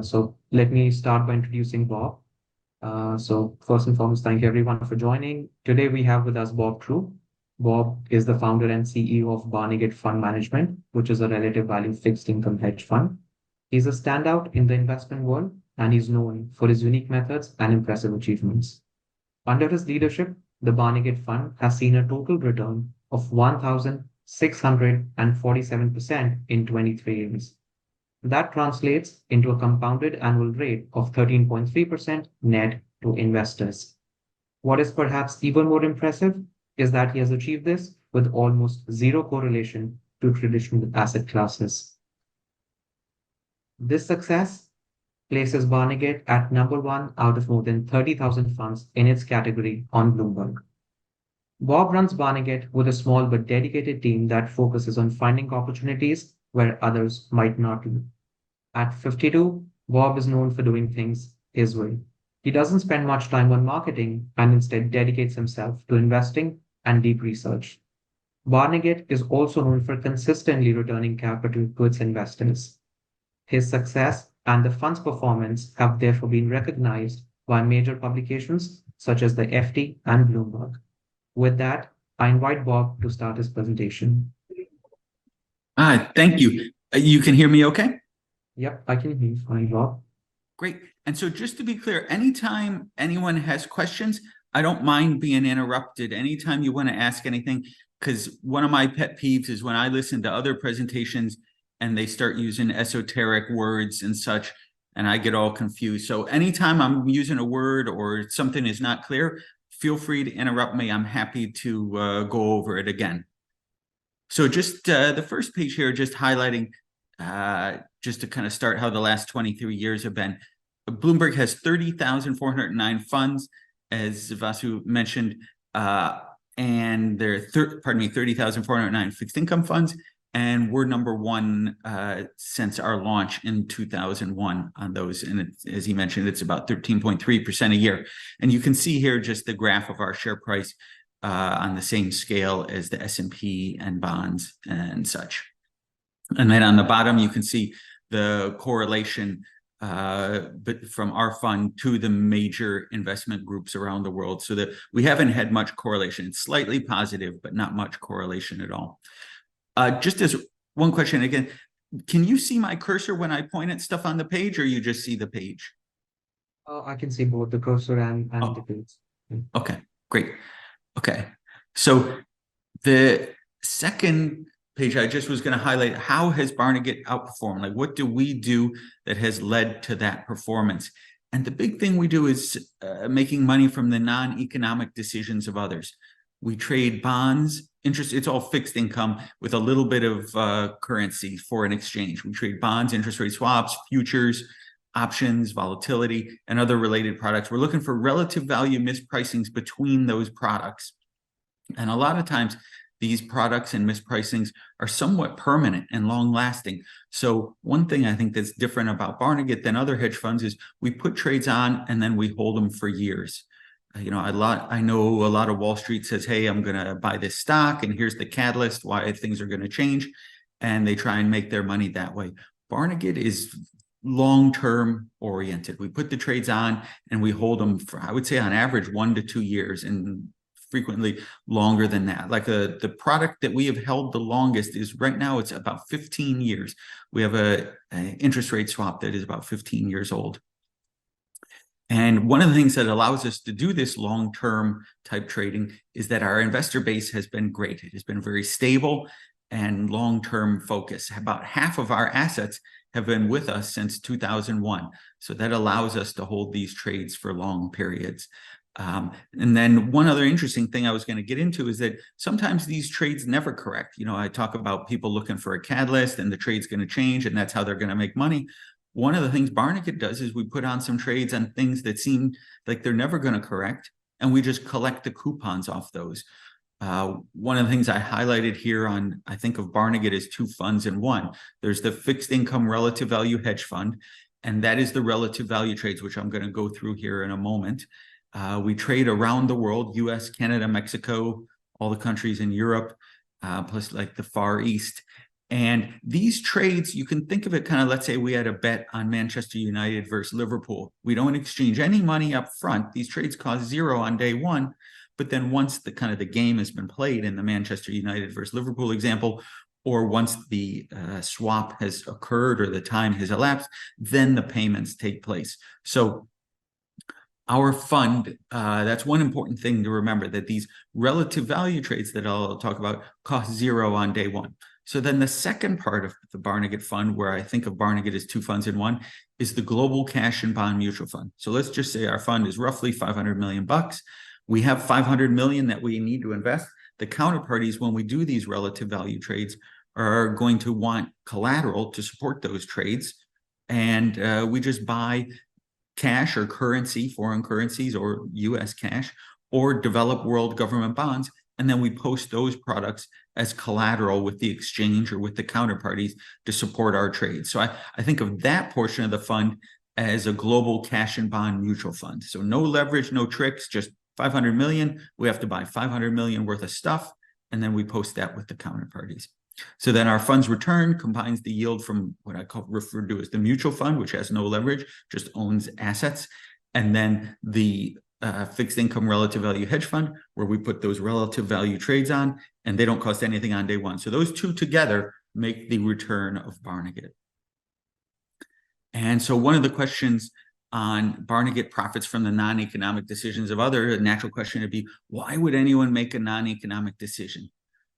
So let me start by introducing Bob. So first and foremost, thank you everyone for joining. Today we have with us Bob Treue. Bob is the founder and CEO of Barnegat Fund Management, which is a relative value fixed income hedge fund. He's a standout in the investment world, and he's known for his unique methods and impressive achievements. Under his leadership, the Barnegat Fund has seen a total return of 1,647% in 23 years. That translates into a compounded annual rate of 13.3% net to investors. What is perhaps even more impressive is that he has achieved this with almost zero correlation to traditional asset classes. This success places Barnegat at number one out of more than 30,000 funds in its category on Bloomberg. Bob runs Barnegat with a small but dedicated team that focuses on finding opportunities where others might not do. At 52, Bob is known for doing things his way. He doesn't spend much time on marketing and instead dedicates himself to investing and deep research. Barnegat is also known for consistently returning capital to its investors. His success and the fund's performance have therefore been recognized by major publications such as the FT and Bloomberg. With that, I invite Bob to start his presentation. Thank you. You can hear me okay? Yep, I can hear you fine, Bob. Great. And so just to be clear, anytime anyone has questions, I don't mind being interrupted. Anytime you want to ask anything, because one of my pet peeves is when I listen to other presentations and they start using esoteric words and such, and I get all confused. So anytime I'm using a word or something is not clear, feel free to interrupt me. I'm happy to go over it again. So just the first page here, just highlighting, just to kind of start how the last 23 years have been. Bloomberg has 30,409 funds, as Vasu mentioned, and there are 30,409 fixed income funds, and we're number one since our launch in 2001 on those. And as he mentioned, it's about 13.3% a year. And you can see here just the graph of our share price on the same scale as the S&P and bonds and such. And then on the bottom, you can see the correlation but from our fund to the major investment groups around the world, so that we haven't had much correlation. It's slightly positive, but not much correlation at all. Just as one question again, can you see my cursor when I point at stuff on the page, or you just see the page? I can see both the cursor and the page. Okay, great. Okay, so the second page, I just was going to highlight how has Barnegat outperformed? Like, what do we do that has led to that performance? And the big thing we do is making money from the non-economic decisions of others. We trade bonds, interest, it's all fixed income with a little bit of currency for an exchange. We trade bonds, interest rate swaps, futures, options, volatility, and other related products. We're looking for relative value mispricings between those products. And a lot of times, these products and mispricings are somewhat permanent and long-lasting. So one thing I think that's different about Barnegat than other hedge funds is we put trades on and then we hold them for years. You know, I know a lot of Wall Street says, hey, I'm going to buy this stock and here's the catalyst why things are going to change. And they try and make their money that way. Barnegat is long-term oriented. We put the trades on and we hold them for, I would say on average, 1 to 2 years, and frequently longer than that. Like the product that we have held the longest is right now, it's about 15 years. We have an interest rate swap that is about 15 years old. And one of the things that allows us to do this long-term type trading is that our investor base has been great. It has been very stable and long-term focus. About half of our assets have been with us since 2001. So that allows us to hold these trades for long periods. And then one other interesting thing I was going to get into is that sometimes these trades never correct. You know, I talk about people looking for a catalyst and the trade's going to change and that's how they're going to make money. One of the things Barnegat does is we put on some trades on things that seem like they're never going to correct, and we just collect the coupons off those. One of the things I highlighted here on, I think of Barnegat as two funds in one. There's the fixed income relative value hedge fund, and that is the relative value trades, which I'm going to go through here in a moment. We trade around the world, US, Canada, Mexico, all the countries in Europe, plus like the Far East. And these trades, you can think of it kind of, let's say we had a bet on Manchester United versus Liverpool. We don't exchange any money up front. These trades cost zero on day one. But then once the kind of the game has been played in the Manchester United versus Liverpool example, or once the swap has occurred or the time has elapsed, then the payments take place. So our fund, that's one important thing to remember, that these relative value trades that I'll talk about cost zero on day one. So then the second part of the Barnegat fund, where I think of Barnegat as two funds in one, is the Global Cash and Bond Mutual Fund. So let's just say our fund is roughly 500 million bucks. We have 500 million that we need to invest. The counterparties, when we do these relative value trades, are going to want collateral to support those trades. And we just buy cash or currency, foreign currencies or US cash, or developed world government bonds. And then we post those products as collateral with the exchange or with the counterparties to support our trades. So I think of that portion of the fund as a global cash and bond mutual fund. So no leverage, no tricks, just 500 million. We have to buy 500 million worth of stuff, and then we post that with the counterparties. So then our fund's return combines the yield from what I refer to as the mutual fund, which has no leverage, just owns assets, and then the fixed income relative value hedge fund, where we put those relative value trades on, and they don't cost anything on day one. So those two together make the return of Barnegat. And so one of the questions on Barnegat profits from the non-economic decisions of others, a natural question would be, why would anyone make a non-economic decision?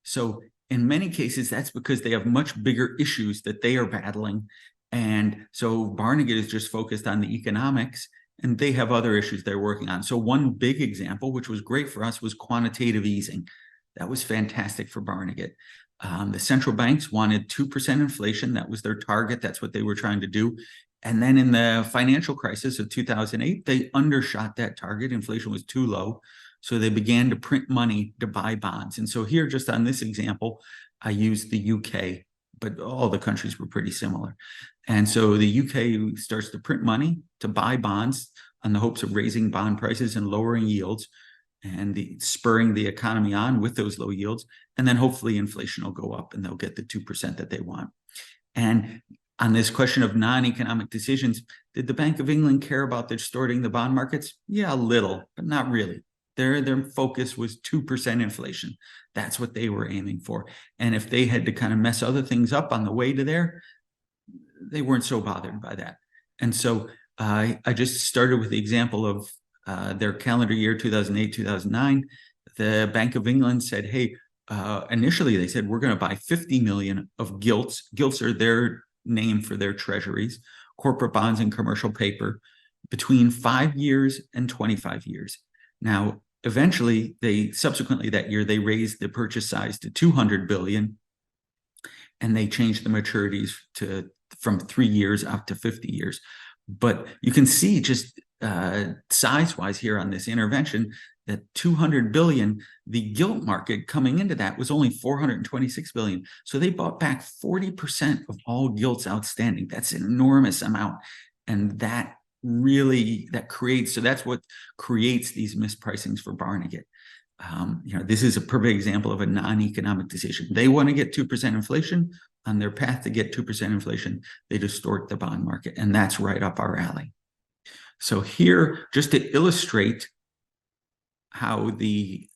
So in many cases, that's because they have much bigger issues that they are battling. And so Barnegat is just focused on the economics, and they have other issues they're working on. So one big example, which was great for us, was quantitative easing. That was fantastic for Barnegat. The central banks wanted 2% inflation. That was their target. That's what they were trying to do. And then in the financial crisis of 2008, they undershot that target. Inflation was too low. So they began to print money to buy bonds. And so here, just on this example, I used the UK, but all the countries were pretty similar. And so the UK starts to print money to buy bonds on the hopes of raising bond prices and lowering yields, and spurring the economy on with those low yields. And then hopefully inflation will go up and they'll get the 2% that they want. And on this question of non-economic decisions, did the Bank of England care about distorting the bond markets? Yeah, a little, but not really. Their focus was 2% inflation. That's what they were aiming for. And if they had to kind of mess other things up on the way to there, they weren't so bothered by that. And so I just started with the example of their calendar year 2008, 2009. The Bank of England said, hey, initially they said, we're going to buy 50 million of gilts. Gilts are their name for their treasuries, corporate bonds and commercial paper, between 5 years and 25 years. Now, eventually, subsequently that year, they raised the purchase size to 200 billion, and they changed the maturities from 3 years up to 50 years. But you can see just size-wise here on this intervention that 200 billion, the gilt market coming into that was only 426 billion. So they bought back 40% of all gilts outstanding. That's an enormous amount. And that creates, so that's what creates these mispricings for Barnegat. This is a perfect example of a non-economic decision. They want to get 2% inflation. On their path to get 2% inflation, they distort the bond market, and that's right up our alley. So here, just to illustrate how the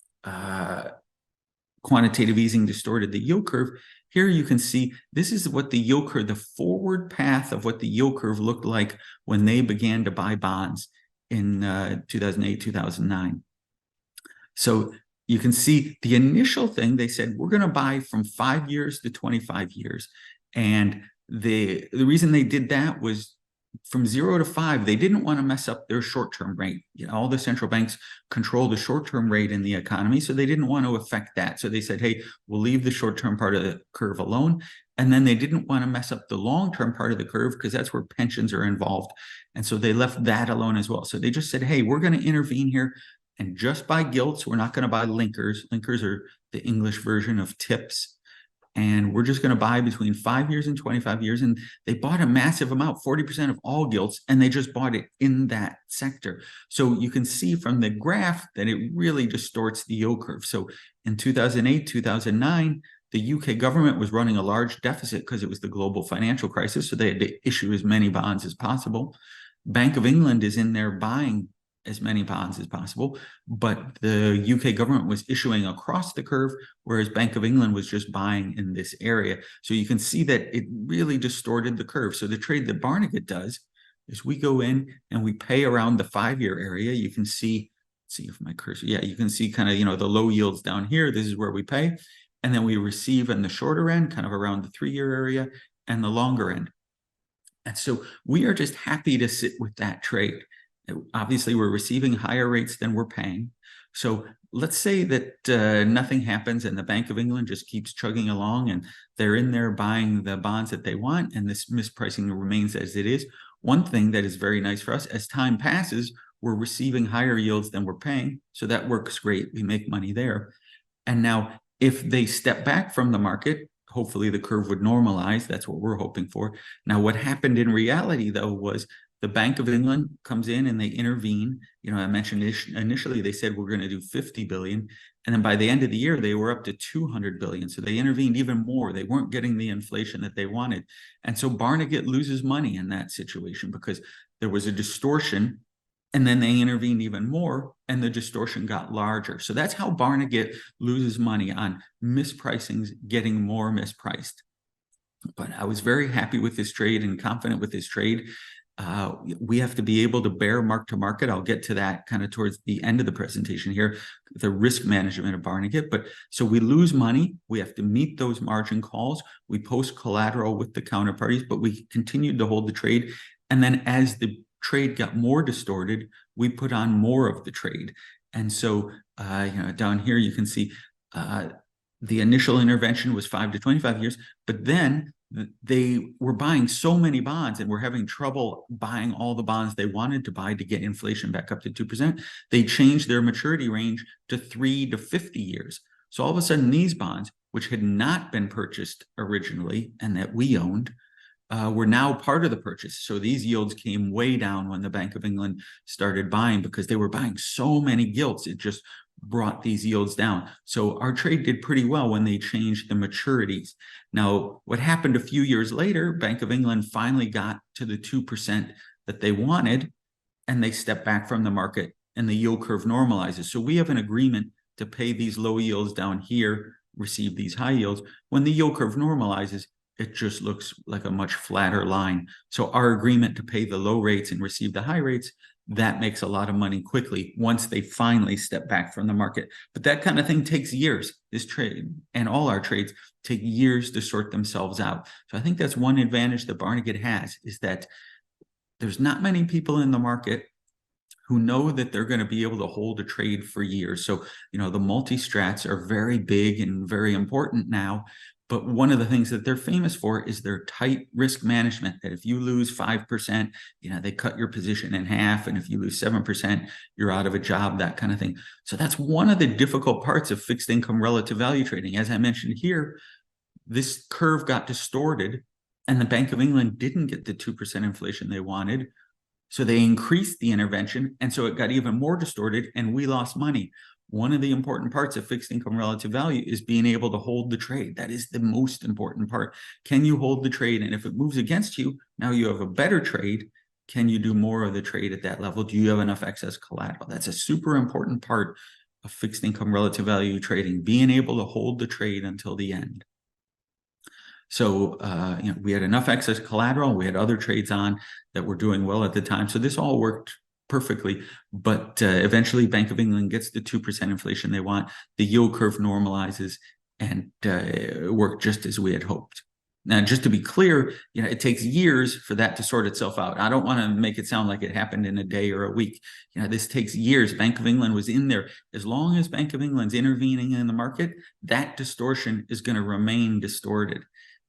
quantitative easing distorted the yield curve, here you can see this is what the yield curve, the forward path of what the yield curve looked like when they began to buy bonds in 2008, 2009. So you can see the initial thing, they said, we're going to buy from 5 years to 25 years. And the reason they did that was from 0 to 5, they didn't want to mess up their short-term rate. All the central banks control the short-term rate in the economy, so they didn't want to affect that. So they said, hey, we'll leave the short-term part of the curve alone. And then they didn't want to mess up the long-term part of the curve because that's where pensions are involved. And so they left that alone as well. So they just said, hey, we're going to intervene here and just buy gilts. We're not going to buy linkers. Linkers are the English version of tips. And we're just going to buy between 5 years and 25 years. And they bought a massive amount, 40% of all gilts, and they just bought it in that sector. So you can see from the graph that it really distorts the yield curve. So in 2008, 2009, the UK government was running a large deficit because it was the global financial crisis, so they had to issue as many bonds as possible. Bank of England is in there buying as many bonds as possible, but the UK government was issuing across the curve, whereas Bank of England was just buying in this area. So you can see that it really distorted the curve. So the trade that Barnegat does is we go in and we pay around the 5-year area. You can see, let's see if my cursor, yeah, you can see kind of, the low yields down here. This is where we pay. And then we receive in the shorter end, kind of around the 3-year area, and the longer end. And so we are just happy to sit with that trade. Obviously, we're receiving higher rates than we're paying. So let's say that nothing happens and the Bank of England just keeps chugging along and they're in there buying the bonds that they want, and this mispricing remains as it is. One thing that is very nice for us, as time passes, we're receiving higher yields than we're paying. So that works great. We make money there. And now if they step back from the market, hopefully the curve would normalize. That's what we're hoping for. Now, what happened in reality, though, was the Bank of England comes in and they intervene. I mentioned initially they said we're going to do 50 billion. And then by the end of the year, they were up to 200 billion. So they intervened even more. They weren't getting the inflation that they wanted. And so Barnegat loses money in that situation because there was a distortion. And then they intervened even more, and the distortion got larger. So that's how Barnegat loses money, on mispricings getting more mispriced. But I was very happy with this trade and confident with this trade. We have to be able to bear mark to market. I'll get to that kind of towards the end of the presentation here, the risk management of Barnegat. But so we lose money. We have to meet those margin calls. We post collateral with the counterparties, but we continued to hold the trade. And then as the trade got more distorted, we put on more of the trade. And so, down here, you can see the initial intervention was 5 to 25 years, but then they were buying so many bonds and were having trouble buying all the bonds they wanted to buy to get inflation back up to 2%. They changed their maturity range to 3 to 50 years. So all of a sudden, these bonds, which had not been purchased originally and that we owned, were now part of the purchase. So these yields came way down when the Bank of England started buying, because they were buying so many gilts. It just brought these yields down. So our trade did pretty well when they changed the maturities. Now, what happened a few years later, Bank of England finally got to the 2% that they wanted, and they stepped back from the market and the yield curve normalizes. So we have an agreement to pay these low yields down here, receive these high yields. When the yield curve normalizes, it just looks like a much flatter line. So our agreement to pay the low rates and receive the high rates, that makes a lot of money quickly once they finally step back from the market. But that kind of thing takes years. This trade and all our trades take years to sort themselves out. So I think that's one advantage that Barnegat has, is that there's not many people in the market who know that they're going to be able to hold a trade for years. So, the multi-strats are very big and very important now. But one of the things that they're famous for is their tight risk management, that if you lose 5%, they cut your position in half. And if you lose 7%, you're out of a job, that kind of thing. So that's one of the difficult parts of fixed income relative value trading. As I mentioned here, this curve got distorted and the Bank of England didn't get the 2% inflation they wanted. So they increased the intervention. And so it got even more distorted and we lost money. One of the important parts of fixed income relative value is being able to hold the trade. That is the most important part. Can you hold the trade? And if it moves against you, now you have a better trade. Can you do more of the trade at that level? Do you have enough excess collateral? That's a super important part of fixed income relative value trading, being able to hold the trade until the end. So, we had enough excess collateral. We had other trades on that were doing well at the time. So this all worked perfectly, but eventually Bank of England gets the 2% inflation they want. The yield curve normalizes, and it worked just as we had hoped. Now, just to be clear, it takes years for that to sort itself out. I don't want to make it sound like it happened in a day or a week. This takes years. Bank of England was in there. As long as Bank of England's intervening in the market, that distortion is going to remain distorted.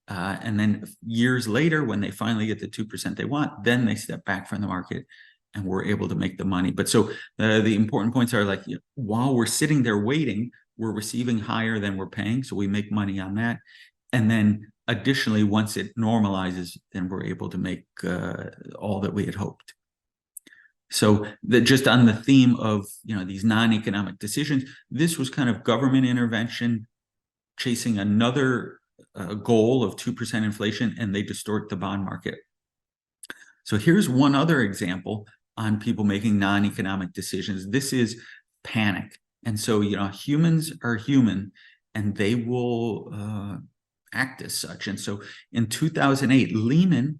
And then years later, when they finally get the 2% they want, then they step back from the market and we're able to make the money. But so the important points are, like, while we're sitting there waiting, we're receiving higher than we're paying. So we make money on that. And then additionally, once it normalizes, then we're able to make all that we had hoped. So just on the theme of, these non-economic decisions, this was kind of government intervention chasing another goal of 2% inflation, and they distort the bond market. So here's one other example on people making non-economic decisions. This is panic. And so, humans are human, and they will act as such. And so in 2008, Lehman,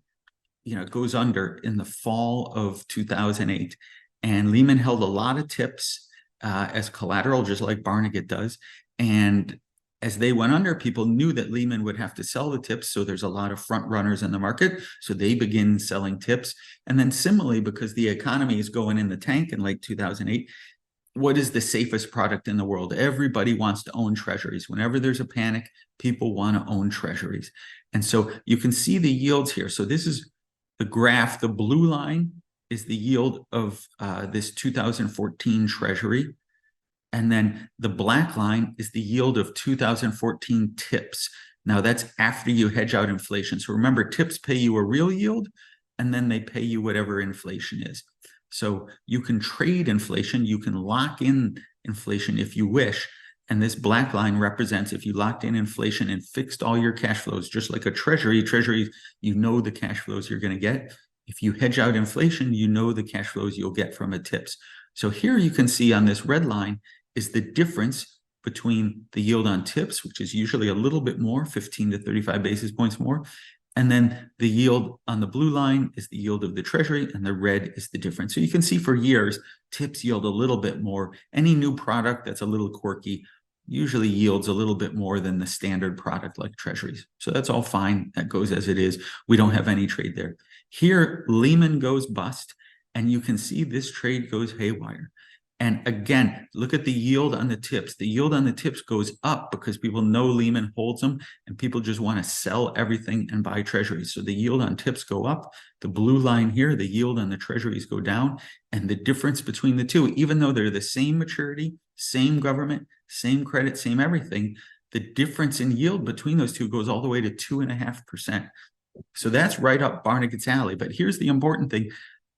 goes under in the fall of 2008. And Lehman held a lot of tips as collateral, just like Barnegat does. And as they went under, people knew that Lehman would have to sell the tips. So there's a lot of front runners in the market. So they begin selling tips. And then similarly, because the economy is going in the tank in late 2008, what is the safest product in the world? Everybody wants to own treasuries. Whenever there's a panic, people want to own treasuries. And so you can see the yields here. So this is the graph. The blue line is the yield of this 2014 treasury. And then the black line is the yield of 2014 tips. Now that's after you hedge out inflation. So remember, tips pay you a real yield, and then they pay you whatever inflation is. So you can trade inflation, you can lock in inflation if you wish. And this black line represents if you locked in inflation and fixed all your cash flows, just like a treasury, you know the cash flows you're going to get. If you hedge out inflation, you know the cash flows you'll get from a tips. So here you can see on this red line is the difference between the yield on tips, which is usually a little bit more, 15 to 35 basis points more. And then the yield on the blue line is the yield of the treasury, and the red is the difference. So you can see for years, tips yield a little bit more. Any new product that's a little quirky usually yields a little bit more than the standard product like treasuries. So that's all fine. That goes as it is. We don't have any trade there. Here, Lehman goes bust, and you can see this trade goes haywire. And again, look at the yield on the tips. The yield on the tips goes up because people know Lehman holds them, and people just want to sell everything and buy treasuries. So the yield on tips go up. The blue line here, the yield on the treasuries go down. And the difference between the two, even though they're the same maturity, same government, same credit, same everything, the difference in yield between those two goes all the way to 2.5%. So that's right up Barnegat's alley. But here's the important thing,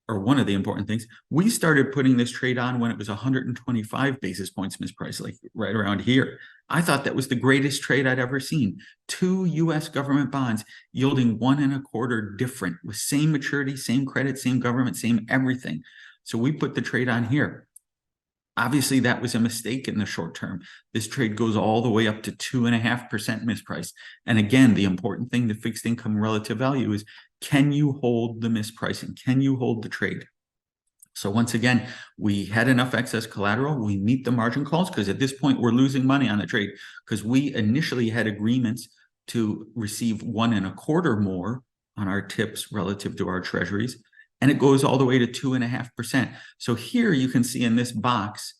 or one of the important things. We started putting this trade on when it was 125 basis points mispriced, like right around here. I thought that was the greatest trade I'd ever seen. 2 US government bonds yielding 1.25 different with same maturity, same credit, same government, same everything. So we put the trade on here. Obviously, that was a mistake in the short term. This trade goes all the way up to 2.5% misprice. And again, the important thing, the fixed income relative value is, can you hold the mispricing? Can you hold the trade? So once again, we had enough excess collateral. We meet the margin calls because at this point, we're losing money on the trade because we initially had agreements to receive 1.25 more on our tips relative to our treasuries. And it goes all the way to 2.5%. So here you can see in this box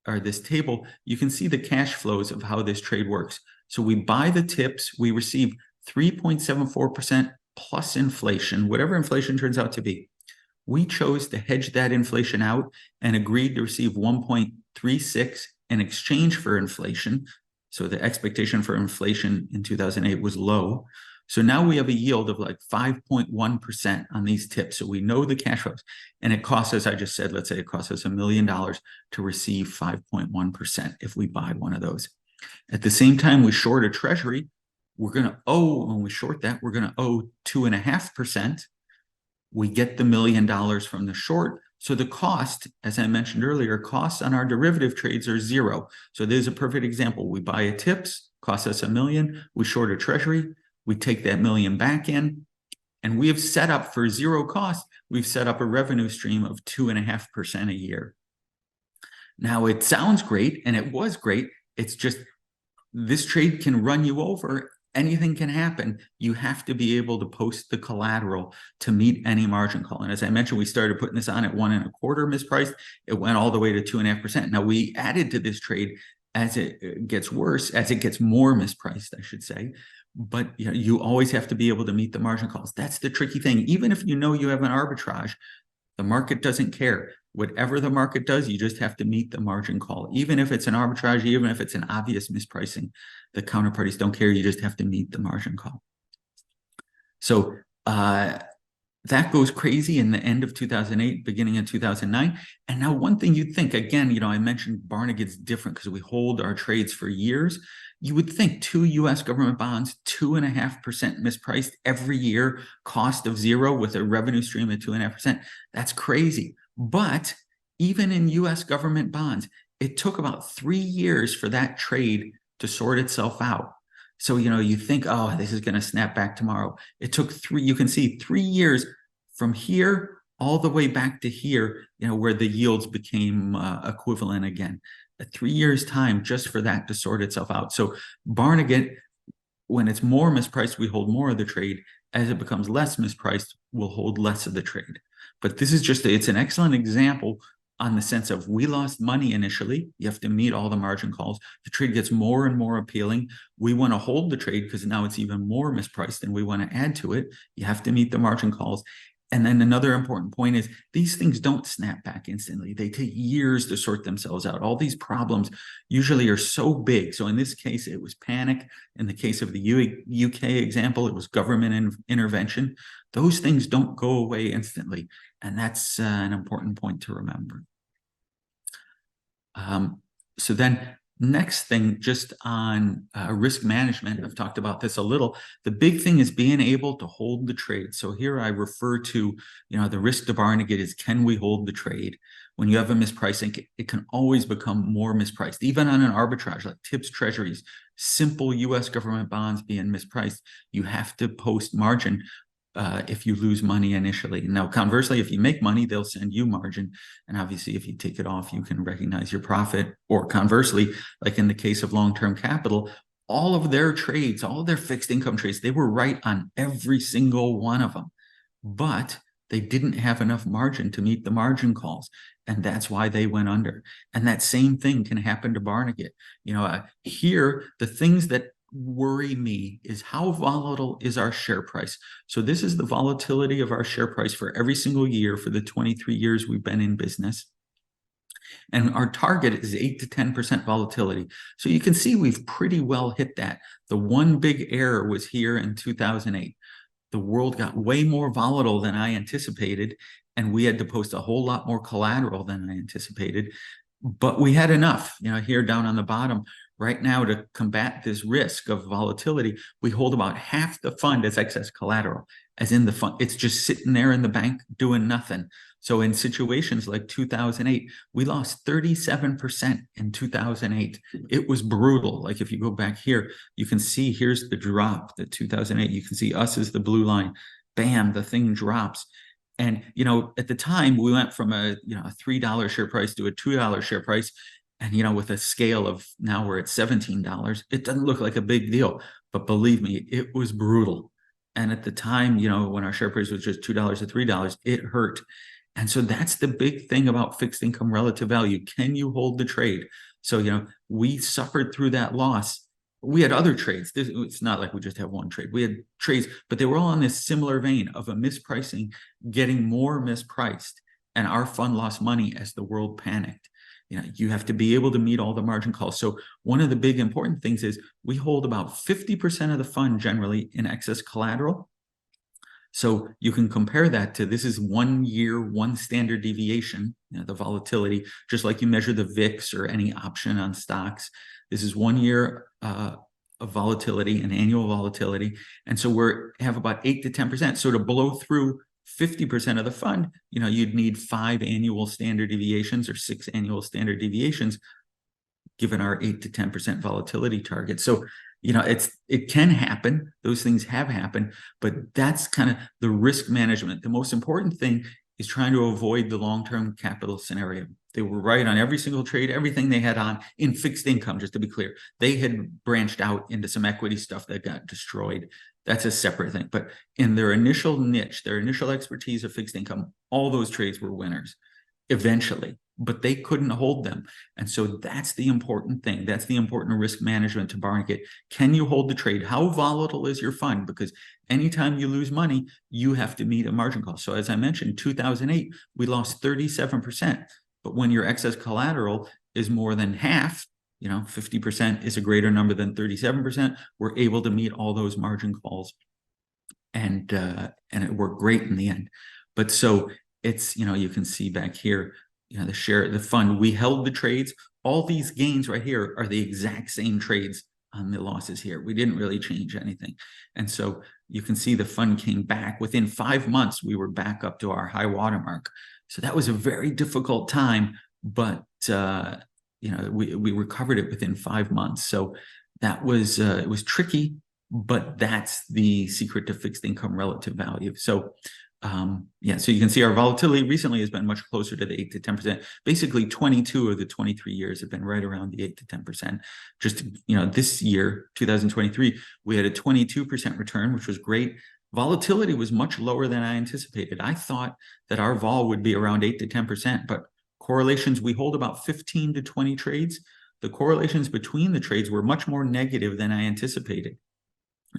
or this table, you can see the cash flows of how this trade works. So we buy the tips, we receive 3.74% plus inflation, whatever inflation turns out to be. We chose to hedge that inflation out and agreed to receive 1.36 in exchange for inflation. So the expectation for inflation in 2008 was low. So now we have a yield of like 5.1% on these tips. So we know the cash flows, and it costs us, I just said, let's say it costs us $1 million to receive 5.1% if we buy one of those. At the same time, we short a treasury. We're going to owe, when we short that, we're going to owe 2.5%. We get the $1 million from the short. So the cost, as I mentioned earlier, costs on our derivative trades are 0. So there's a perfect example. We buy a tips, costs us $1 million. We short a treasury. We take that $1 million back in, and we have set up for 0 cost. We've set up a revenue stream of 2.5% a year. Now it sounds great, and it was great. It's just this trade can run you over. Anything can happen. You have to be able to post the collateral to meet any margin call. And as I mentioned, we started putting this on at 1.25 mispriced. It went all the way to 2.5%. Now we added to this trade as it gets worse, as it gets more mispriced, I should say. But you always have to be able to meet the margin calls. That's the tricky thing. Even if you know you have an arbitrage, the market doesn't care. Whatever the market does, you just have to meet the margin call. Even if it's an arbitrage, even if it's an obvious mispricing, the counterparties don't care. You just have to meet the margin call. So that goes crazy in the end of 2008, beginning of 2009. And now one thing you'd think, again, I mentioned Barnegat's different because we hold our trades for years. you would think 2 US government bonds, 2.5% mispriced every year, cost of zero with a revenue stream at 2.5%. That's crazy. But even in US government bonds, it took about 3 years for that trade to sort itself out. So, you think, oh, this is going to snap back tomorrow. It took you can see 3 years from here all the way back to here, where the yields became equivalent again. 3 years time just for that to sort itself out. So Barnegat, when it's more mispriced, we hold more of the trade. As it becomes less mispriced, we'll hold less of the trade. But this is it's an excellent example on the sense of we lost money initially. You have to meet all the margin calls. The trade gets more and more appealing. We want to hold the trade because now it's even more mispriced and we want to add to it. You have to meet the margin calls. And then another important point is these things don't snap back instantly. They take years to sort themselves out. All these problems usually are so big. So in this case, it was panic. In the case of the UK example, it was government intervention. Those things don't go away instantly. And that's an important point to remember. So then next thing, just on risk management, I've talked about this a little. The big thing is being able to hold the trade. So here I refer to, the risk to Barnegat is, can we hold the trade? When you have a mispricing, it can always become more mispriced, even on an arbitrage like TIPS treasuries, simple US government bonds being mispriced. You have to post margin if you lose money initially. Now, conversely, if you make money, they'll send you margin. And obviously, if you take it off, you can recognize your profit. Or conversely, like in the case of long-term capital, all of their trades, all of their fixed income trades, they were right on every single one of them. But they didn't have enough margin to meet the margin calls. And that's why they went under. And that same thing can happen to Barnegat. Here, the things that worry me is how volatile is our share price. So this is the volatility of our share price for every single year for the 23 years we've been in business. And our target is 8 to 10% volatility. So you can see we've pretty well hit that. The one big error was here in 2008. The world got way more volatile than I anticipated, and we had to post a whole lot more collateral than I anticipated. But we had enough, here down on the bottom. Right now, to combat this risk of volatility, we hold about half the fund as excess collateral, as in the fund. It's just sitting there in the bank doing nothing. So in situations like 2008, we lost 37% in 2008. It was brutal. Like if you go back here, you can see here's the drop, the 2008. You can see us as the blue line. Bam, the thing drops. And, at the time, we went from a $3 share price to a $2 share price. And, with a scale of now we're at $17, it doesn't look like a big deal. But believe me, it was brutal. And at the time, when our share price was just $2 to $3, it hurt. And so that's the big thing about fixed income relative value. Can you hold the trade? So, we suffered through that loss. We had other trades. It's not like we just have one trade. We had trades, but they were all in this similar vein of a mispricing, getting more mispriced. And our fund lost money as the world panicked. You have to be able to meet all the margin calls. So one of the big important things is we hold about 50% of the fund generally in excess collateral. So you can compare that to, this is 1 year, one standard deviation, the volatility, just like you measure the VIX or any option on stocks. This is 1 year of volatility, an annual volatility. And so we have about 8 to 10%. So to blow through 50% of the fund, you'd need 5 annual standard deviations or 6 annual standard deviations, given our 8 to 10% volatility target. So, it can happen. Those things have happened, but that's kind of the risk management. The most important thing is trying to avoid the long-term capital scenario. They were right on every single trade, everything they had on in fixed income, just to be clear. They had branched out into some equity stuff that got destroyed. That's a separate thing. But in their initial niche, their initial expertise of fixed income, all those trades were winners eventually, but they couldn't hold them. And so that's the important thing. That's the important risk management to Barnegat. Can you hold the trade? How volatile is your fund? Because anytime you lose money, you have to meet a margin call. So as I mentioned, 2008, we lost 37%. But when your excess collateral is more than half, 50% is a greater number than 37%, we're able to meet all those margin calls. And it worked great in the end. But so it's, you can see back here, the fund, we held the trades. All these gains right here are the exact same trades on the losses here. We didn't really change anything. And so you can see the fund came back. Within 5 months, we were back up to our high watermark. So that was a very difficult time, but we recovered it within 5 months. So that was it was tricky, but that's the secret to fixed income relative value. So so you can see our volatility recently has been much closer to the 8 to 10%. Basically, 22 of the 23 years have been right around the 8 to 10%. Just, this year, 2023, we had a 22% return, which was great. Volatility was much lower than I anticipated. I thought that our vol would be around 8 to 10%, but correlations, we hold about 15 to 20 trades. The correlations between the trades were much more negative than I anticipated.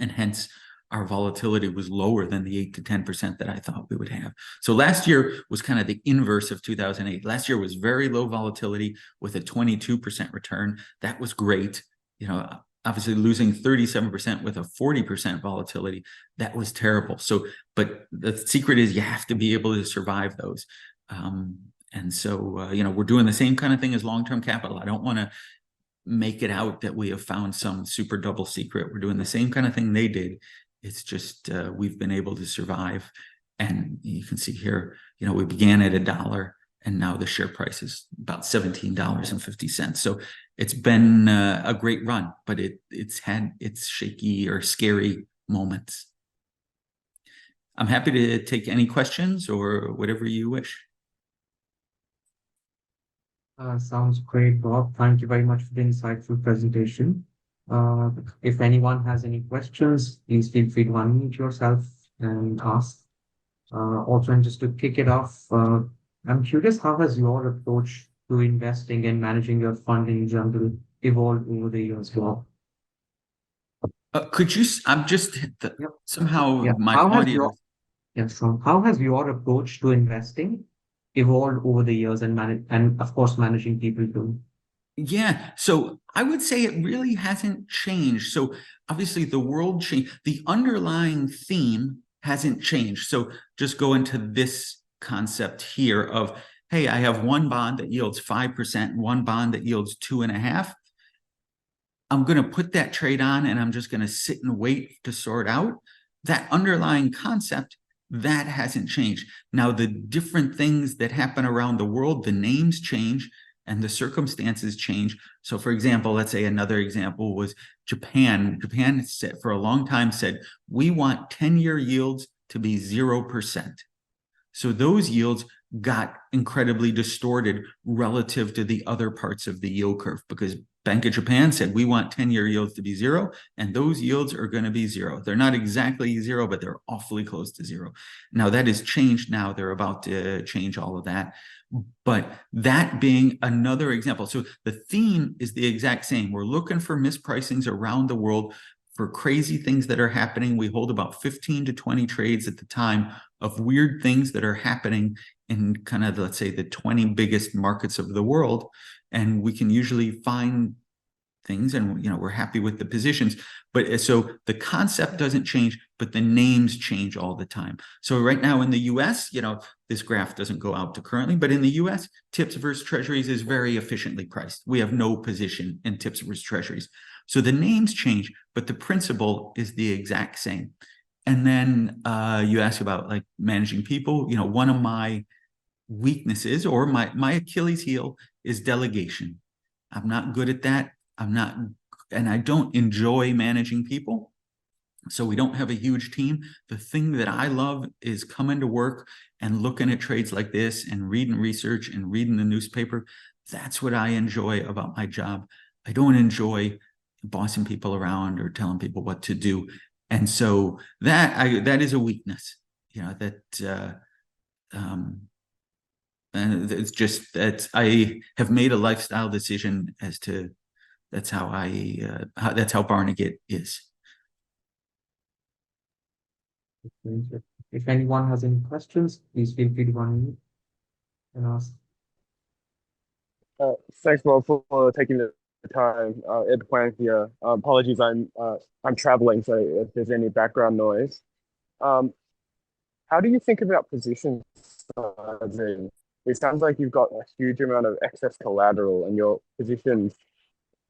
And hence, our volatility was lower than the 8 to 10% that I thought we would have. So last year was kind of the inverse of 2008. Last year was very low volatility with a 22% return. That was great. Obviously losing 37% with a 40% volatility, that was terrible. So, but the secret is you have to be able to survive those. We're doing the same kind of thing as long-term capital. I don't want to make it out that we have found some super double secret. We're doing the same kind of thing they did. It's just we've been able to survive. And you can see here, we began at $1 and now the share price is about $17.50. So it's been a great run, but it's had its shaky or scary moments. I'm happy to take any questions or whatever you wish. Sounds great, Bob. Thank you very much for the insightful presentation. If anyone has any questions, please feel free to unmute yourself and ask. Also, and just to kick it off, I'm curious, how has your approach to investing and managing your fund in general evolved over the years, Bob? Could you? I'm just somehow my audio. So how has your approach to investing evolved over the years and of course managing people too? Yeah, so I would say it really hasn't changed. So obviously the world changed. The underlying theme hasn't changed. So just go into this concept here of, hey, I have one bond that yields 5%, one bond that yields 2.5%. I'm going to put that trade on and I'm just going to sit and wait to sort out. That underlying concept, that hasn't changed. Now, the different things that happen around the world, the names change and the circumstances change. So for example, let's say another example was Japan. Japan said, for a long time said, we want 10-year yields to be 0%. So those yields got incredibly distorted relative to the other parts of the yield curve because Bank of Japan said, we want 10-year yields to be 0, and those yields are going to be 0. They're not exactly 0, but they're awfully close to 0. Now that has changed now. They're about to change all of that. But that being another example. So the theme is the exact same. We're looking for mispricings around the world for crazy things that are happening. We hold about 15 to 20 trades at the time of weird things that are happening in kind of, let's say, the 20 biggest markets of the world. And we can usually find things and, we're happy with the positions. But so the concept doesn't change, but the names change all the time. So right now in the US, this graph doesn't go out to currently, but in the US, TIPS versus Treasuries is very efficiently priced. We have no position in TIPS versus Treasuries. So the names change, but the principle is the exact same. And then you ask about like managing people. One of my weaknesses or my Achilles heel is delegation. I'm not good at that. And I don't enjoy managing people. So we don't have a huge team. The thing that I love is coming to work and looking at trades like this and reading research and reading the newspaper. That's what I enjoy about my job. I don't enjoy bossing people around or telling people what to do. And so that is a weakness, and it's just that I have made a lifestyle decision as to that's how Barnegat is. If anyone has any questions, please feel free to unmute and ask. Thanks, Bob, for taking the time. Ed Huang here. Apologies, I'm traveling, so if there's any background noise. How do you think about position sizing? It sounds like you've got a huge amount of excess collateral and your positions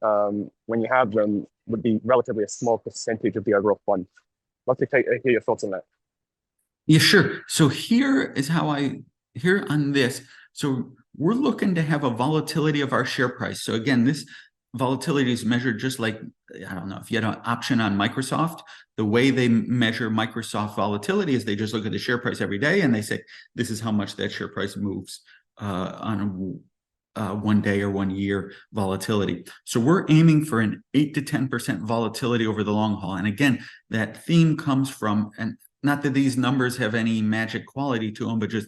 when you have them, would be relatively a small percentage of the overall fund. Love to hear your thoughts on that. Yeah, sure. So here is how here on this. So we're looking to have a volatility of our share price. So again, this volatility is measured just like, I don't know, if you had an option on Microsoft, the way they measure Microsoft volatility is they just look at the share price every day and they say, this is how much that share price moves on a 1 day or 1 year volatility. So we're aiming for an 8 to 10% volatility over the long haul. And again, that theme comes from, and not that these numbers have any magic quality to them, but just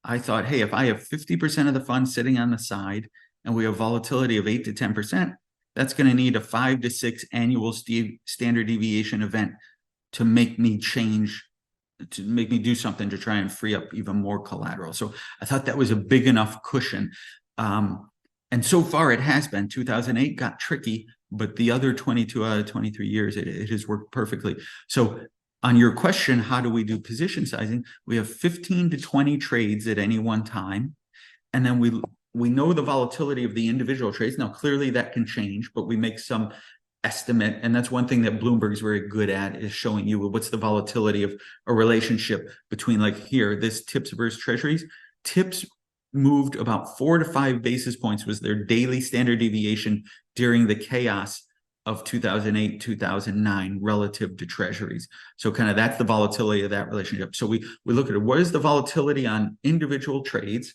I thought, hey, if I have 50% of the fund sitting on the side and we have volatility of 8 to 10%, that's going to need a 5 to 6 annual standard deviation event to make me change, to make me do something to try and free up even more collateral. So I thought that was a big enough cushion. And so far it has been. 2008 got tricky, but the other 22 out of 23 years, it has worked perfectly. So on your question, how do we do position sizing? We have 15 to 20 trades at any one time. And then we know the volatility of the individual trades. Now, clearly that can change, but we make some estimate. And that's one thing that Bloomberg is very good at, is showing you what's the volatility of a relationship between, like here, this tips versus treasuries. Tips moved about 4 to 5 basis points was their daily standard deviation during the chaos of 2008, 2009 relative to treasuries. So kind of that's the volatility of that relationship. So we look at it. What is the volatility on individual trades?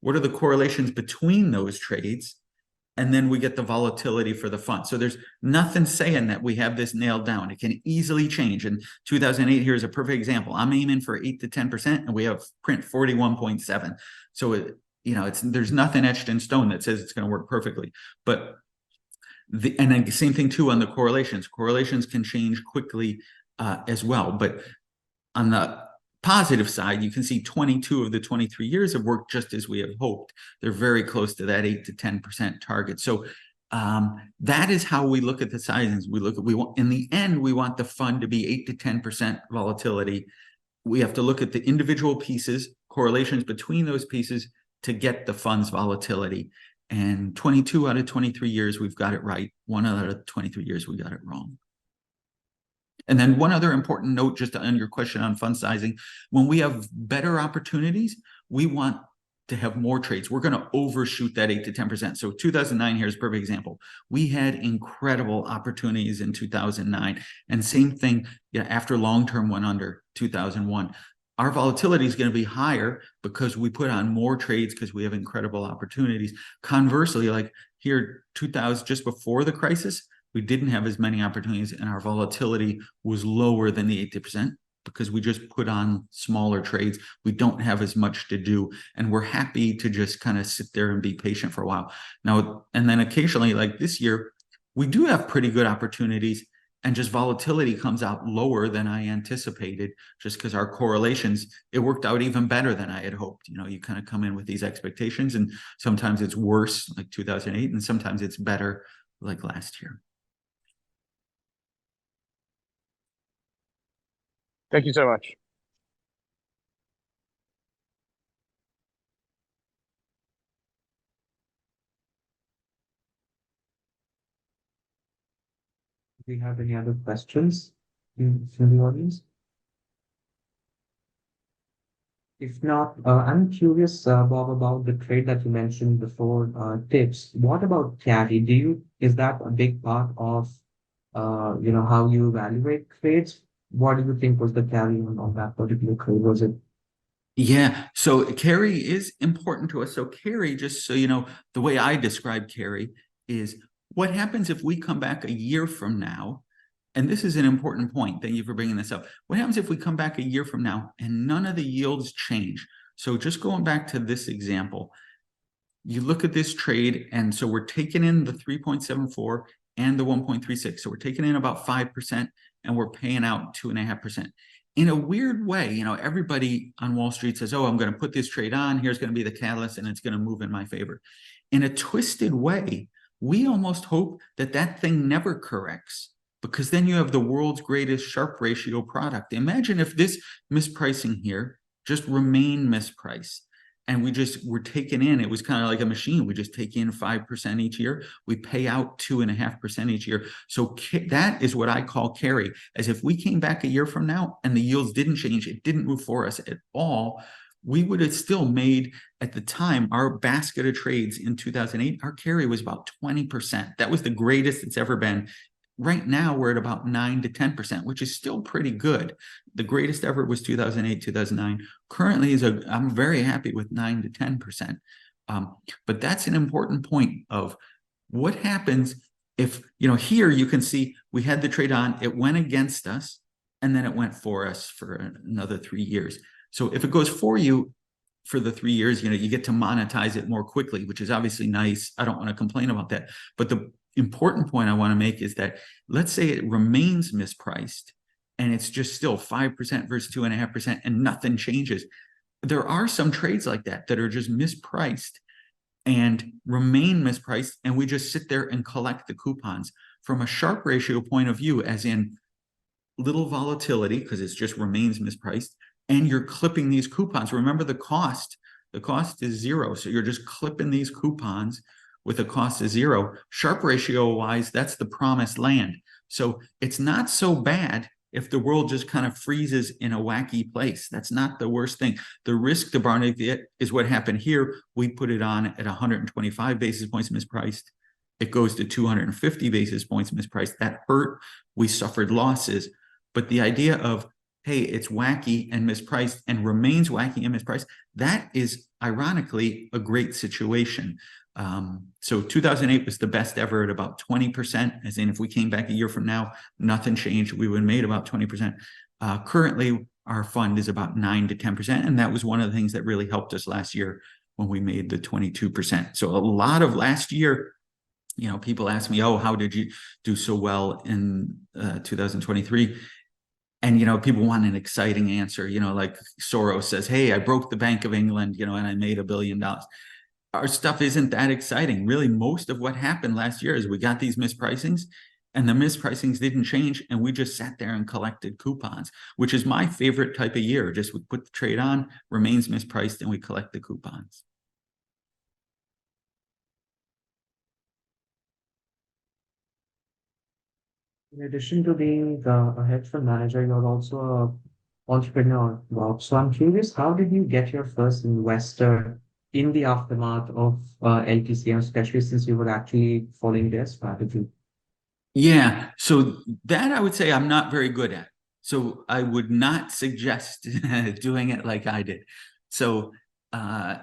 What are the correlations between those trades? And then we get the volatility for the fund. So there's nothing saying that we have this nailed down. It can easily change. And 2008 here is a perfect example. I'm aiming for 8 to 10%, and we have print 41.7. So there's nothing etched in stone that says it's going to work perfectly. But and then the same thing too on the correlations. Correlations can change quickly as well. But on the positive side, you can see 22 of the 23 years have worked just as we have hoped. They're very close to that 8 to 10% target. So that is how we look at the sizings. In the end, we want the fund to be 8 to 10% volatility. We have to look at the individual pieces, correlations between those pieces to get the fund's volatility. And 22 out of 23 years, we've got it right. 1 out of 23 years, we got it wrong. And then one other important note, just on your question on fund sizing, when we have better opportunities, we want to have more trades. We're going to overshoot that 8 to 10%. So 2009 here is a perfect example. We had incredible opportunities in 2009. And same thing, after long-term went under 2001. Our volatility is going to be higher because we put on more trades because we have incredible opportunities. Conversely, like here, 2000, just before the crisis, we didn't have as many opportunities and our volatility was lower than the 8% because we just put on smaller trades. We don't have as much to do, and we're happy to just kind of sit there and be patient for a while. Now, and then occasionally, like this year, we do have pretty good opportunities, and just volatility comes out lower than I anticipated just because our correlations, it worked out even better than I had hoped. You kind of come in with these expectations, and sometimes it's worse, like 2008, and sometimes it's better, like last year. Thank you so much. Do we have any other questions from the audience? If not, I'm curious, Bob, about the trade that you mentioned before, tips. What about carry? Is that a big part of, how you evaluate trades? What do you think was the carry on that particular trade? Was it? Yeah, so carry is important to us. So carry, just so you know, the way I describe carry is what happens if we come back a year from now, and this is an important point. Thank you for bringing this up. What happens if we come back a year from now and none of the yields change? So just going back to this example, you look at this trade, and so we're taking in the 3.74 and the 1.36. So we're taking in about 5%, and we're paying out 2.5%. In a weird way, everybody on Wall Street says, oh, I'm going to put this trade on. Here's going to be the catalyst, and it's going to move in my favor. In a twisted way, we almost hope that that thing never corrects, because then you have the world's greatest Sharpe ratio product. Imagine if this mispricing here just remained mispriced. and we just were taken in. It was kind of like a machine. We just take in 5% each year. We pay out 2.5% each year. So that is what I call carry. As if we came back a year from now and the yields didn't change, it didn't move for us at all, we would have still made, at the time, our basket of trades in 2008, our carry was about 20%. That was the greatest it's ever been. Right now, we're at about 9 to 10%, which is still pretty good. The greatest ever was 2008, 2009. Currently, I'm very happy with 9 to 10%. But that's an important point of what happens if, here you can see we had the trade on, it went against us, and then it went for us for another 3 years. So if it goes for you for the 3 years, you get to monetize it more quickly, which is obviously nice. I don't want to complain about that. But the important point I want to make is that, let's say it remains mispriced and it's just still 5% versus 2.5% and nothing changes. There are some trades like that are just mispriced and remain mispriced, and we just sit there and collect the coupons. From a Sharpe ratio point of view, as in little volatility because it just remains mispriced, and you're clipping these coupons. Remember, the cost is zero, so you're just clipping these coupons with a cost of zero. Sharpe ratio wise, that's the promised land. So it's not so bad if the world just kind of freezes in a wacky place. That's not the worst thing. The risk to Barnegat is what happened here. We put it on at 125 basis points mispriced. It goes to 250 basis points mispriced. That hurt. We suffered losses. But the idea of, hey, it's wacky and mispriced and remains wacky and mispriced, that is ironically a great situation. So 2008 was the best ever at about 20%, as in if we came back a year from now, nothing changed, we would have made about 20%. Currently, our fund is about 9 to 10%, and that was one of the things that really helped us last year when we made the 22%. So a lot of last year, people ask me, oh, how did you do so well in 2023? And, people want an exciting answer, like Soros says, hey, I broke the Bank of England, and I made $1 billion. Our stuff isn't that exciting. Really, most of what happened last year is we got these mispricings, and the mispricings didn't change, and we just sat there and collected coupons, which is my favorite type of year. Just we put the trade on, remains mispriced, and we collect the coupons. In addition to being a hedge fund manager, you're also an entrepreneur, Bob. So I'm curious, how did you get your first investor in the aftermath of LTCM, especially since you were actually following their strategy? Yeah, so that I would say I'm not very good at. So I would not suggest doing it like I did. So I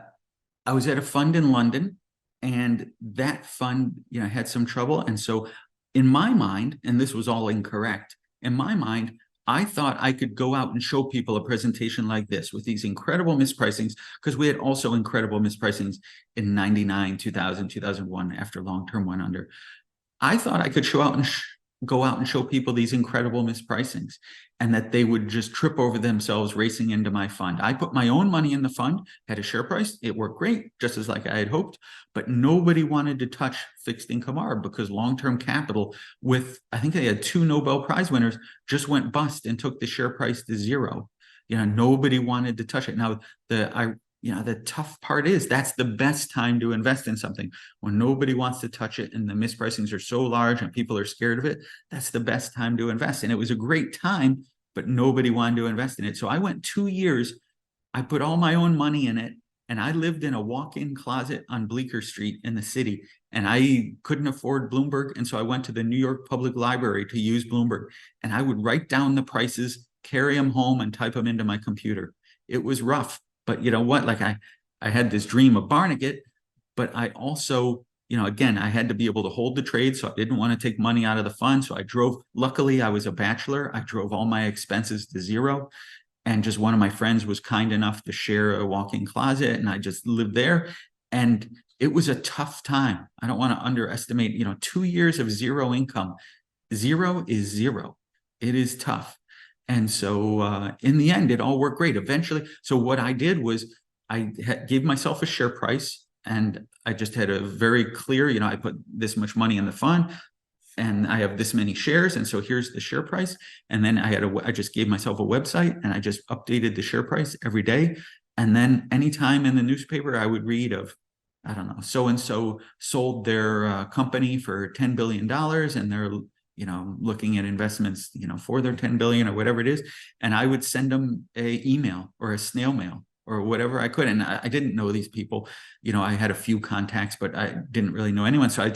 was at a fund in London, and that fund, had some trouble. And so in my mind, and this was all incorrect, in my mind, I thought I could go out and show people a presentation like this with these incredible mispricings, because we had also incredible mispricings in 99, 2000, 2001 after long-term went under. I thought I could go out and show people these incredible mispricings, and that they would just trip over themselves racing into my fund. I put my own money in the fund, had a share price. It worked great, just as like I had hoped, but nobody wanted to touch fixed income arb because long-term capital with, I think they had 2 Nobel Prize winners, just went bust and took the share price to zero. Nobody wanted to touch it. Now, the tough part is that's the best time to invest in something. When nobody wants to touch it and the mispricings are so large and people are scared of it, that's the best time to invest. And it was a great time, but nobody wanted to invest in it. So I went 2 years, I put all my own money in it, and I lived in a walk-in closet on Bleecker Street in the city, and I couldn't afford Bloomberg. And so I went to the New York Public Library to use Bloomberg, and I would write down the prices, carry them home, and type them into my computer. It was rough. But you know what? Like I had this dream of Barnegat, but I also, again, I had to be able to hold the trade. So I didn't want to take money out of the fund. So I drove, luckily I was a bachelor. I drove all my expenses to zero. And just one of my friends was kind enough to share a walk-in closet, and I just lived there. And it was a tough time. I don't want to underestimate, 2 years of zero income. Zero is zero. It is tough. And so in the end, it all worked great eventually. So what I did was I gave myself a share price, and I just had a very clear, I put this much money in the fund and I have this many shares. And so here's the share price. And then I just gave myself a website, and I just updated the share price every day. And then anytime in the newspaper, I would read of, I don't know, so-and-so sold their company for $10 billion and they're, looking at investments, for their 10 billion or whatever it is. And I would send them a email or a snail mail or whatever I could. And I didn't know these people, I had a few contacts, but I didn't really know anyone. So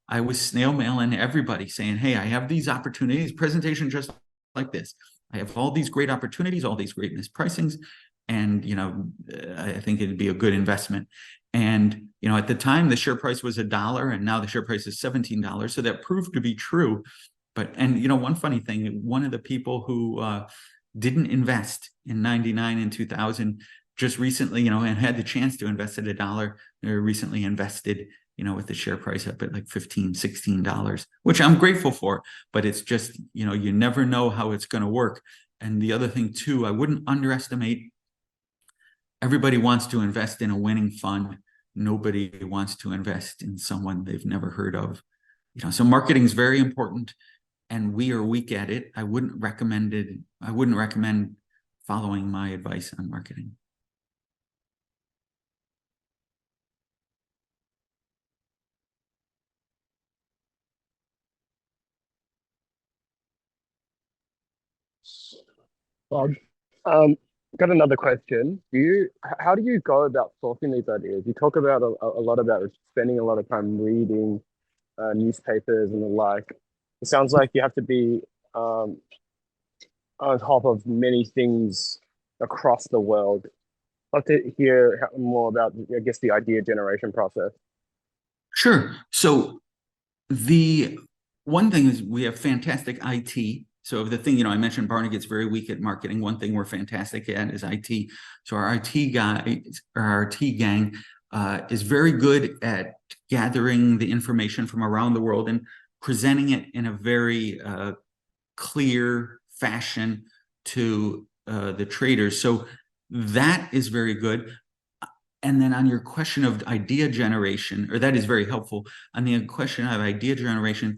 I was snail mailing everybody saying, hey, I have these opportunities, presentation just like this. I have all these great opportunities, all these great mispricings. And, I think it'd be a good investment. And, at the time, the share price was $1 and now the share price is $17. So that proved to be true. But, one funny thing, one of the people who didn't invest in 99 and 2000 just recently, and had the chance to invest at $1, they recently invested, with the share price up at like $15, $16, which I'm grateful for. But it's just, you never know how it's going to work. And the other thing, too, I wouldn't underestimate. Everybody wants to invest in a winning fund. Nobody wants to invest in someone they've never heard of. So marketing is very important, and we are weak at it. I wouldn't recommend it. I wouldn't recommend following my advice on marketing. Bob, got another question. How do you go about sourcing these ideas? You talk about a lot about spending a lot of time reading newspapers and the like. It sounds like you have to be on top of many things across the world. I'd love to hear more about, I guess, the idea generation process. Sure. So the one thing is we have fantastic IT. So the thing, I mentioned Barnegat's very weak at marketing. One thing we're fantastic at is IT. So our IT guy, or our IT gang, is very good at gathering the information from around the world and presenting it in a very clear fashion to the traders. So that is very good. And then on your question of idea generation, or that is very helpful. On the question of idea generation,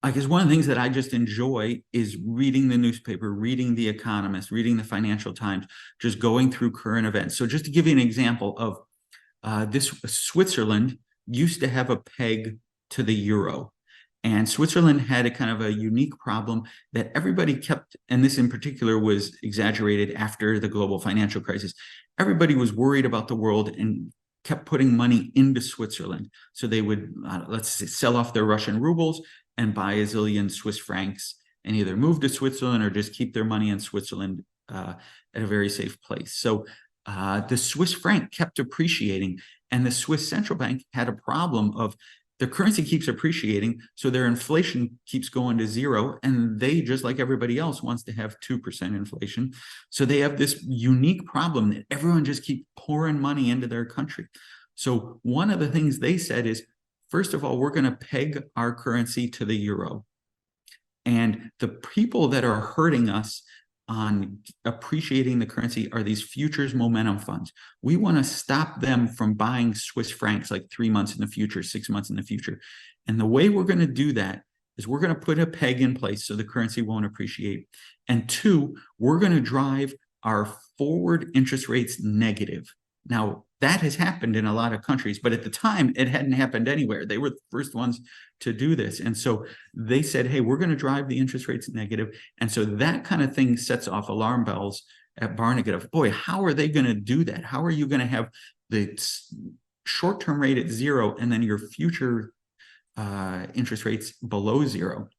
I guess one of the things that I just enjoy is reading the newspaper, reading The Economist, reading the Financial Times, just going through current events. So just to give you an example of Switzerland used to have a peg to the euro. And Switzerland had a kind of a unique problem that everybody kept, and this in particular was exaggerated after the global financial crisis. Everybody was worried about the world and kept putting money into Switzerland. So they would, let's say, sell off their Russian rubles and buy a zillion Swiss francs and either move to Switzerland or just keep their money in Switzerland at a very safe place. So the Swiss franc kept appreciating, and the Swiss central bank had a problem of the currency keeps appreciating, so their inflation keeps going to zero, and they, just like everybody else, wants to have 2% inflation. So they have this unique problem that everyone just keeps pouring money into their country. So one of the things they said is, first of all, we're going to peg our currency to the euro. And the people that are hurting us on appreciating the currency are these futures momentum funds. We want to stop them from buying Swiss francs like 3 months in the future, 6 months in the future. And the way we're going to do that is we're going to put a peg in place so the currency won't appreciate. And 2, we're going to drive our forward interest rates negative. Now, that has happened in a lot of countries, but at the time, it hadn't happened anywhere. They were the first ones to do this. And so they said, hey, we're going to drive the interest rates negative. And so that kind of thing sets off alarm bells at Barnegat of, boy, how are they going to do that? How are you going to have the short-term rate at 0 and then your future interest rates below 0?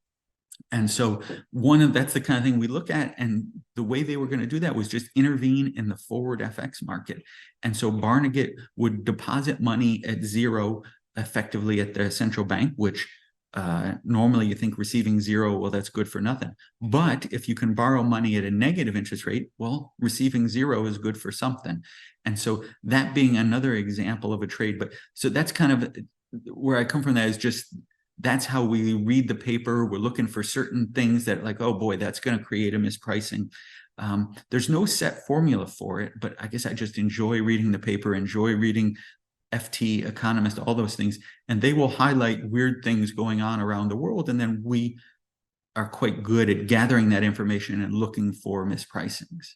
And so that's the kind of thing we look at. And the way they were going to do that was just intervene in the forward FX market. And so Barnegat would deposit money at 0 effectively at the central bank, which normally you think receiving 0, well, that's good for nothing. But if you can borrow money at a negative interest rate, well, receiving 0 is good for something. And so that being another example of a trade. But so that's kind of where I come from. That is just, that's how we read the paper. We're looking for certain things that, like, oh boy, that's going to create a mispricing. There's no set formula for it, but I guess I just enjoy reading the paper, enjoy reading FT, Economist, all those things, and they will highlight weird things going on around the world. And then we are quite good at gathering that information and looking for mispricings.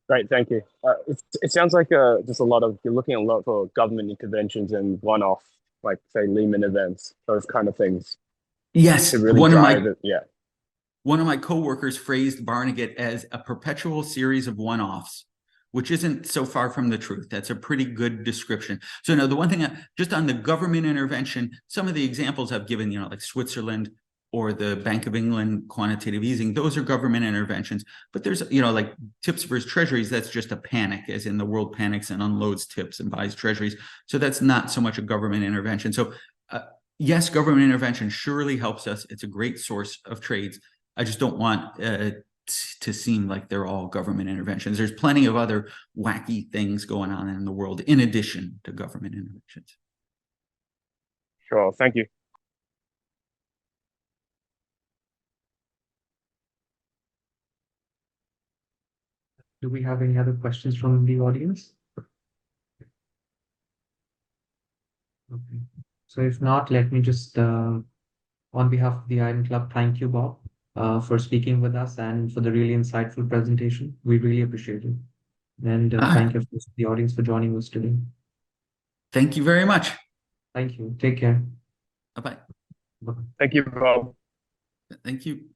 Great, thank you. It sounds like just a lot of, you're looking a lot for government interventions and one-off, like say Lehman events, those kind of things Yes, to really drive it. Yeah. one of my coworkers phrased Barnegat as a perpetual series of one-offs, which isn't so far from the truth. That's a pretty good description. So no, the one thing, just on the government intervention, some of the examples I've given, like Switzerland or the Bank of England quantitative easing, those are government interventions. But there's, like tips versus treasuries, that's just a panic, as in the world panics and unloads tips and buys treasuries. So that's not so much a government intervention. So yes, government intervention surely helps us. It's a great source of trades. I just don't want to seem like they're all government interventions. There's plenty of other wacky things going on in the world in addition to government interventions. Sure, thank you. Do we have any other questions from the audience? Okay. So if not, let me just, on behalf of the Iron Club, thank you, Bob, for speaking with us and for the really insightful presentation. We really appreciate it. And thank you, of course, to the audience for joining us today. Thank you very much. Thank you. Take care. Bye-bye. Bye. Thank you, Bob. Thank you.